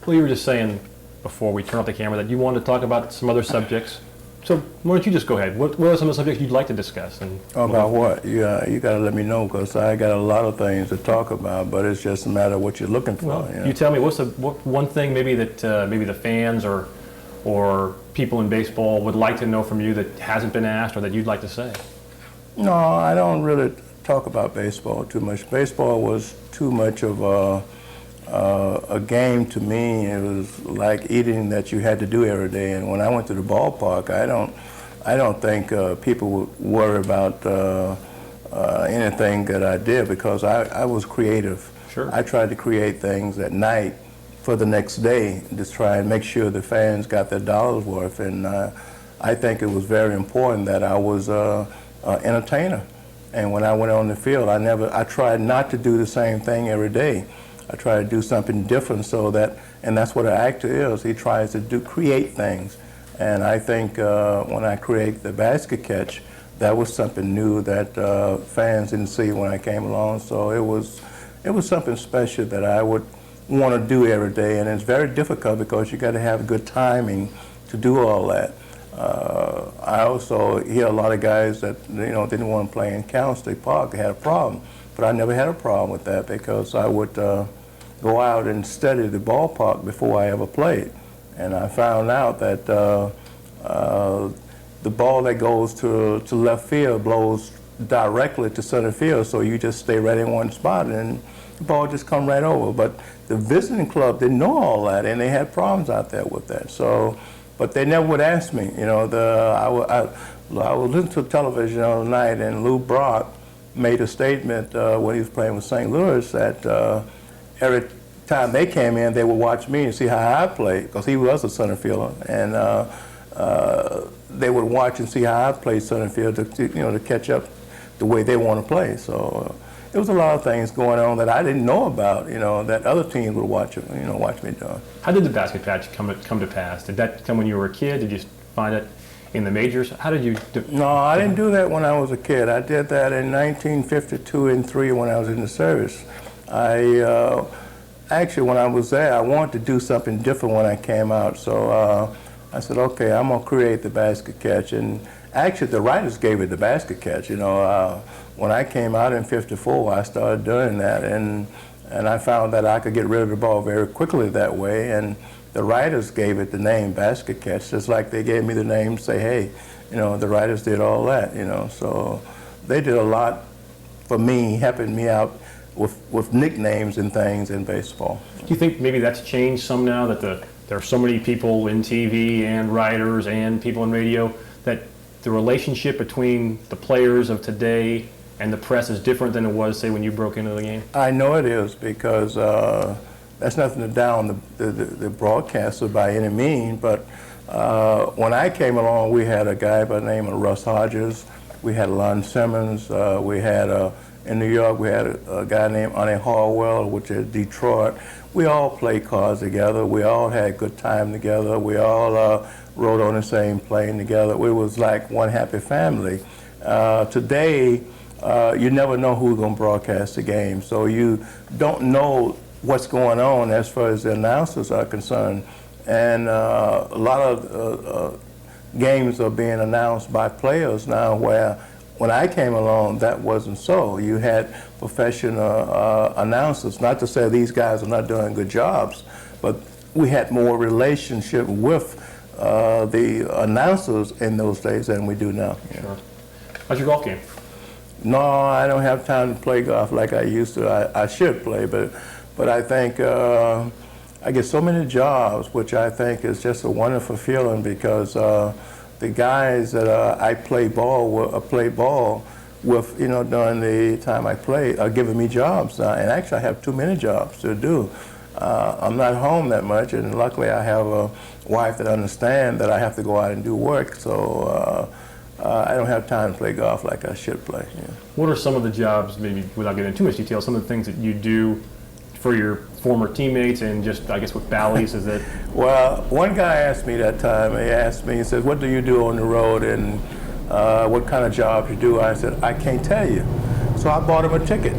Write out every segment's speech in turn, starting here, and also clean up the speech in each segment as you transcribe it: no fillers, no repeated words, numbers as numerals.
Well, you were just saying before we turn off the camera that you wanted to talk about some other subjects. So why don't you just go ahead? What are some of the subjects you'd like to discuss? And about what? You got to let me know, because I got a lot of things to talk about, but it's just a matter of what you're looking for. Well, you tell me, what one thing maybe that maybe the fans or people in baseball would like to know from you that hasn't been asked or that you'd like to say? No, I don't really talk about baseball too much. Baseball was too much of a game to me. It was like eating that you had to do every day. And when I went to the ballpark, I don't think people would worry about anything that I did, because I was creative. Sure. I tried to create things at night for the next day, just try and make sure the fans got their dollars worth. And I think it was very important that I was an entertainer. And when I went on the field, I tried not to do the same thing every day. I tried to do something different, and that's what an actor is. He tries to create things. And I think when I create the basket catch, that was something new that fans didn't see when I came along. So it was something special that I would want to do every day. And it's very difficult because you got to have good timing to do all that. I also hear a lot of guys that didn't want to play in Cal State Park. They had a problem, but I never had a problem with that, because I would go out and study the ballpark before I ever played. And I found out that the ball that goes to left field blows directly to center field, so you just stay right in one spot and the ball just come right over. But the visiting club didn't know all that, and they had problems out there with that. So, but they never would ask me. I was listening to television the other night, and Lou Brock made a statement when he was playing with St. Louis that every time they came in, they would watch me and see how I played, because he was a center fielder, and they would watch and see how I played center field to catch up the way they want to play. So there was a lot of things going on that I didn't know about, that other teams would watch me do. How did the basket catch come to pass? Did that come when you were a kid? Did you find it in the majors? How did you do? No, I didn't do that when I was a kid. I did that in 1952 and 3 when I was in the service. Actually, when I was there, I wanted to do something different when I came out. So I said, okay, I'm going to create the basket catch. And actually, the writers gave it the basket catch. When I came out in '54, I started doing that. And I found that I could get rid of the ball very quickly that way. And the writers gave it the name basket catch, just like they gave me the name, say, hey, the writers did all that, So they did a lot for me, helping me out with nicknames and things in baseball. Do you think maybe that's changed some now, that there are so many people in TV and writers and people in radio, that the relationship between the players of today and the press is different than it was, say, when you broke into the game? I know it is, because that's nothing to down the broadcaster by any means, but when I came along, we had a guy by the name of Russ Hodges, we had Lon Simmons, we had in New York, we had a guy named Arnie Harwell, which is Detroit. We all played cards together. We all had good time together. We all rode on the same plane together. It was like one happy family. Today, you never know who's going to broadcast the game, so you don't know what's going on as far as the announcers are concerned. And a lot of games are being announced by players now, where when I came along, that wasn't so. You had professional announcers. Not to say these guys are not doing good jobs, but we had more relationship with the announcers in those days than we do now. Sure. How's your golf game? No, I don't have time to play golf like I used to. I should play, but I think I get so many jobs, which I think is just a wonderful feeling, because the guys that I play ball with, during the time I play, are giving me jobs. And actually, I have too many jobs to do. I'm not home that much, and luckily I have a wife that understands that I have to go out and do work. So I don't have time to play golf like I should play. Yeah. What are some of the jobs, maybe without getting into too much detail, some of the things that you do for your former teammates and just, I guess, with Bally's? Is that? Well, one guy asked me that time, he said, what do you do on the road, and what kind of jobs you do? I said, I can't tell you. So I bought him a ticket.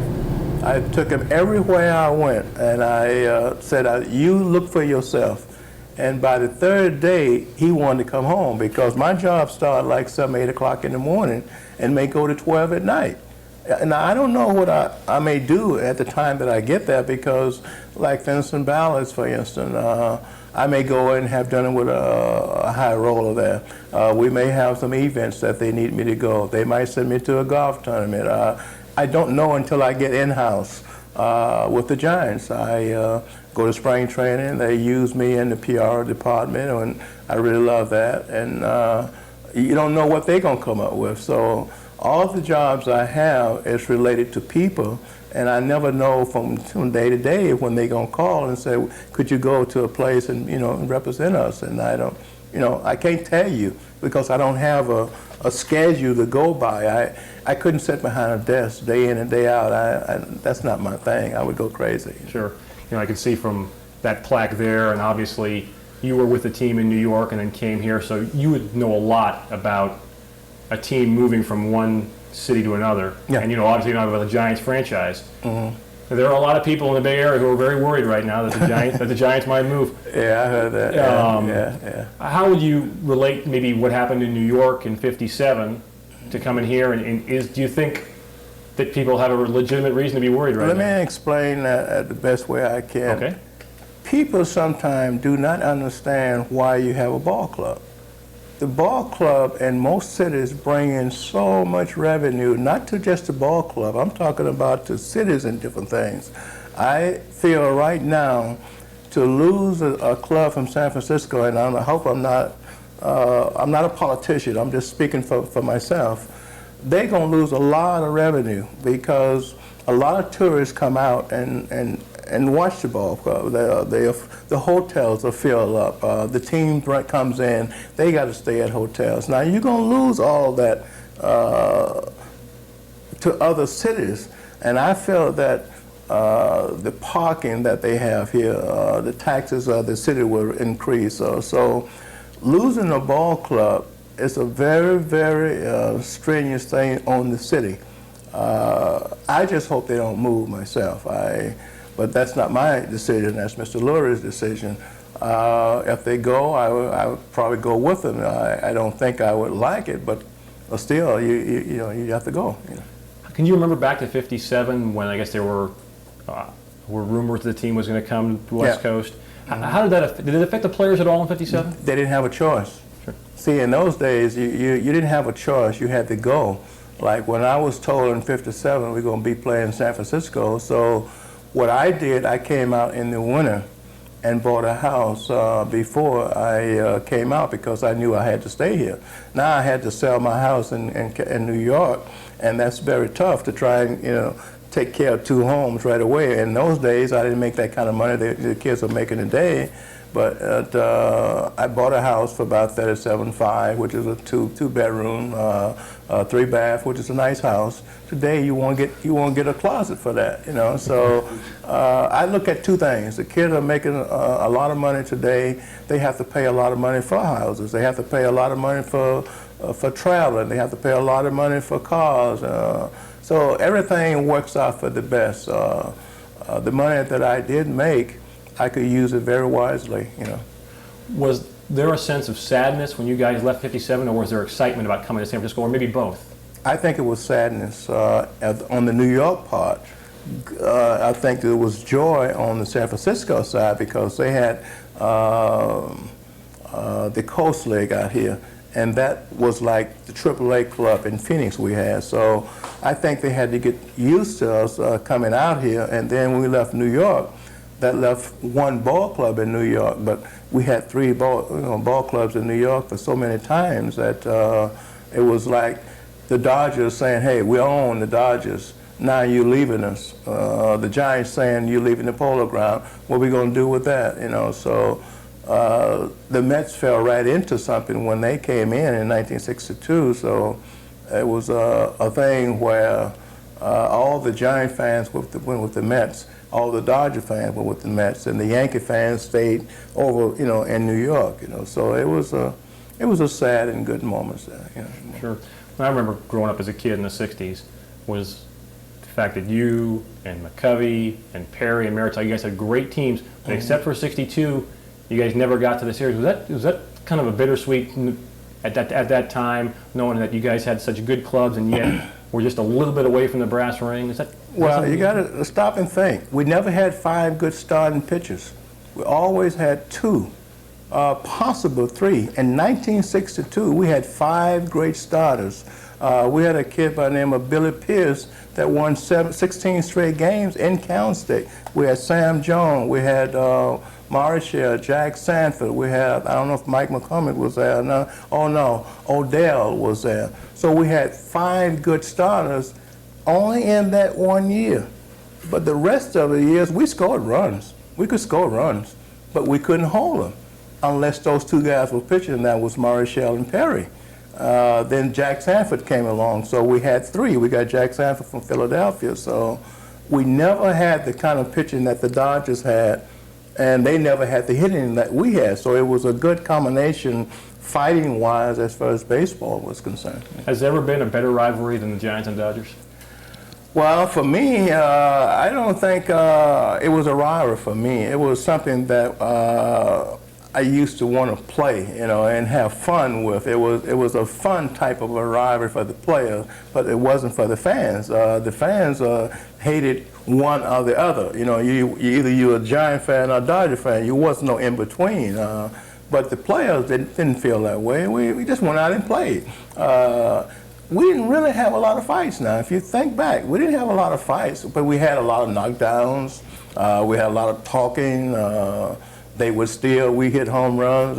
I took him everywhere I went, and I said, you look for yourself. And by the third day, he wanted to come home because my job started like 7, 8 o'clock in the morning and may go to 12 at night. Now, I don't know what I may do at the time that I get there because, like Finison Ballads, for instance, I may go and have dinner with a high roller there. We may have some events that they need me to go. They might send me to a golf tournament. I don't know until I get in-house with the Giants. I go to spring training. They use me in the PR department, and I really love that. And you don't know what they're going to come up with. So all the jobs I have is related to people, and I never know from day to day when they're going to call and say, could you go to a place and, represent us? And I don't, I can't tell you because I don't have a schedule to go by. I couldn't sit behind a desk day in and day out. That's not my thing. I would go crazy. Sure. I can see from that plaque there, and obviously you were with the team in New York and then came here, so you would know a lot about a team moving from one city to another. Yeah. And obviously you know about the Giants franchise. Mm-hmm. There are a lot of people in the Bay Area who are very worried right now that the Giants might move. Yeah, I heard that. Yeah. How would you relate maybe what happened in New York in '57 to coming here? And do you think that people have a legitimate reason to be worried right now? Let me explain that the best way I can. Okay. People sometimes do not understand why you have a ball club. The ball club in most cities bring in so much revenue, not to just the ball club. I'm talking about the cities and different things. I feel right now to lose a club from San Francisco, and I hope I'm not a politician. I'm just speaking for myself. They're going to lose a lot of revenue because a lot of tourists come out and watch the ball club. The hotels are filled up. The team comes in. They got to stay at hotels. Now, you're going to lose all that to other cities. And I feel that the parking that they have here, the taxes of the city will increase. So losing a ball club is a very, very strenuous thing on the city. I just hope they don't move myself. But that's not my decision. That's Mr. Lurie's decision. If they go, I would probably go with them. I don't think I would like it, but still, you have to go. Can you remember back to '57 when I guess there were rumors the team was going to come to the West Coast? Mm-hmm. How did it affect the players at all in '57? They didn't have a choice. Sure. See, in those days, you didn't have a choice. You had to go. Like when I was told in '57 we're going to be playing San Francisco, so what I did, I came out in the winter and bought a house before I came out because I knew I had to stay here. Now I had to sell my house in New York, and that's very tough to try and take care of 2 homes right away. In those days, I didn't make that kind of money the kids are making today. But I bought a house for about $37,500, which is a two bedroom, 3 bath, which is a nice house. Today you won't get a closet for that, So I look at 2 things. The kids are making a lot of money today. They have to pay a lot of money for houses. They have to pay a lot of money for traveling. They have to pay a lot of money for cars. So everything works out for the best. The money that I did make, I could use it very wisely, Was there a sense of sadness when you guys left '57, or was there excitement about coming to San Francisco, or maybe both? I think it was sadness on the New York part. I think there was joy on the San Francisco side because they had the Coast League out here, and that was like the AAA club in Phoenix we had. So I think they had to get used to us coming out here, and then when we left New York, that left 1 ball club in New York, but we had 3 ball clubs in New York for so many times that it was like the Dodgers saying, hey, we own the Dodgers, now you're leaving us. The Giants saying you're leaving the Polo Ground, what are we going to do with that? So the Mets fell right into something when they came in 1962, so it was a thing where all the Giant fans went with the Mets. All the Dodger fans were with the Mets, and the Yankee fans stayed over, in New York, So it was a sad and good moment there, Sure. I remember growing up as a kid in the '60s, was fact that you and McCovey and Perry and Maritime, you guys had great teams, but except for '62, you guys never got to the series. Was that kind of a bittersweet at that time, knowing that you guys had such good clubs and yet were just a little bit away from the brass ring? Well, you got to stop and think. We never had 5 good starting pitchers. We always had 2, possible 3. In 1962, we had 5 great starters. We had a kid by the name of Billy Pierce that won 16 straight games in Count State. We had Sam Jones. We had Marshall, Jack Sanford. We had, I don't know if Mike McCormick was there. No, oh no, Odell was there. So we had 5 good starters only in that one year. But the rest of the years, we scored runs. We could score runs, but we couldn't hold them unless those 2 guys were pitching, and that was Marshall and Perry. Then Jack Sanford came along, so we had 3. We got Jack Sanford from Philadelphia, so we never had the kind of pitching that the Dodgers had, and they never had the hitting that we had. So it was a good combination fighting-wise as far as baseball was concerned. Has there ever been a better rivalry than the Giants and Dodgers? Well, for me, I don't think it was a rivalry for me. It was something that I used to want to play, and have fun with. It was a fun type of a rivalry for the players, but it wasn't for the fans. The fans hated one or the other. Either you were a Giant fan or a Dodger fan. You wasn't no in between. But the players didn't feel that way. We just went out and played. We didn't really have a lot of fights now. If you think back, we didn't have a lot of fights, but we had a lot of knockdowns. We had a lot of talking. They would steal. We hit home runs.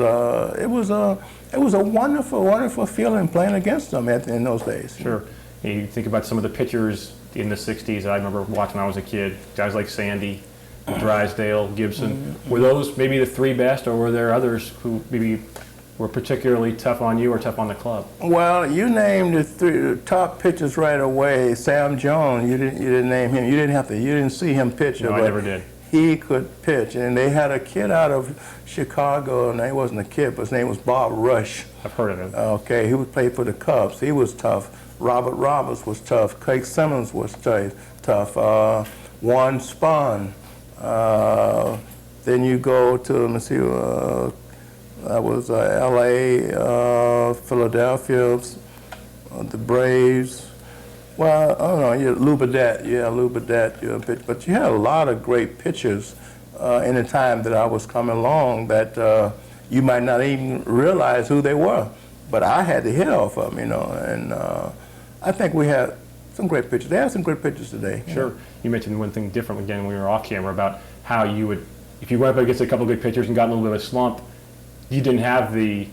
It was a wonderful, wonderful feeling playing against them in those days. Sure. You think about some of the pitchers in the '60s that I remember watching when I was a kid. Guys like Sandy, Drysdale, Gibson. Were those maybe the 3 best, or were there others who maybe were particularly tough on you or tough on the club? Well, you named the top pitchers right away. Sam Jones, you didn't name him. You didn't see him pitch. No, I never did. He could pitch, and they had a kid out of Chicago, and he wasn't a kid, but his name was Bob Rush. I've heard of him. Okay, he would play for the Cubs. He was tough. Robert Roberts was tough. Craig Simmons was tough. Warren Spahn. Then you go to, let me see, that was L.A., Philadelphia, the Braves. Well, I don't know, Lou Badette, but you had a lot of great pitchers in the time that I was coming along that you might not even realize who they were. But I had to hit off of them, and I think we had some great pitchers. They have some great pitchers today. Sure. You mentioned one thing different again when we were off camera about how you would, if you went up against a couple of good pitchers and got a little bit of a slump, you didn't have the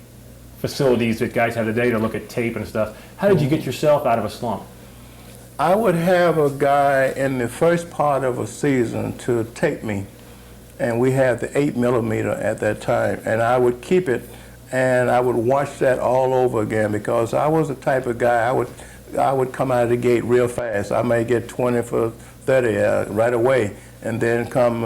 facilities that guys have today to look at tape and stuff. How did you get yourself out of a slump? I would have a guy in the first part of a season to tape me, and we had the 8mm at that time, and I would keep it, and I would watch that all over again because I was the type of guy, I would come out of the gate real fast. I may get 20 for 30 right away, and then come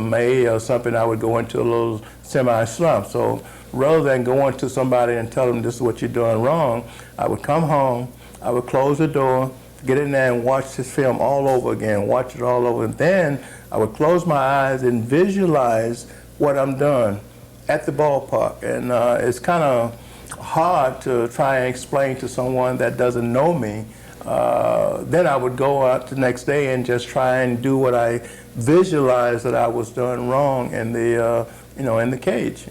May or something, I would go into a little semi-slump. So rather than going to somebody and tell them this is what you're doing wrong, I would come home, I would close the door, get in there and watch this film all over again, watch it all over, and then I would close my eyes and visualize what I'm doing at the ballpark. And it's kind of hard to try and explain to someone that doesn't know me. Then I would go out the next day and just try and do what I visualized that I was doing wrong in the, in the cage.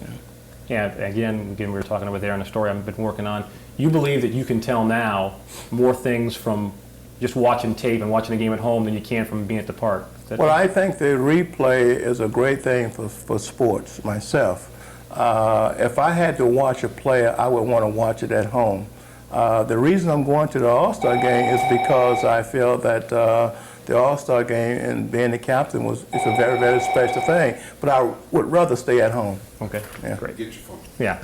Yeah, again, we were talking over there in a story I've been working on. You believe that you can tell now more things from just watching tape and watching a game at home than you can from being at the park. Well, I think the replay is a great thing for sports myself. If I had to watch a player, I would want to watch it at home. The reason I'm going to the All-Star game is because I feel that the All-Star game and being the captain is a very, very special thing. But I would rather stay at home. Okay, yeah. Great. Get your phone. Yeah.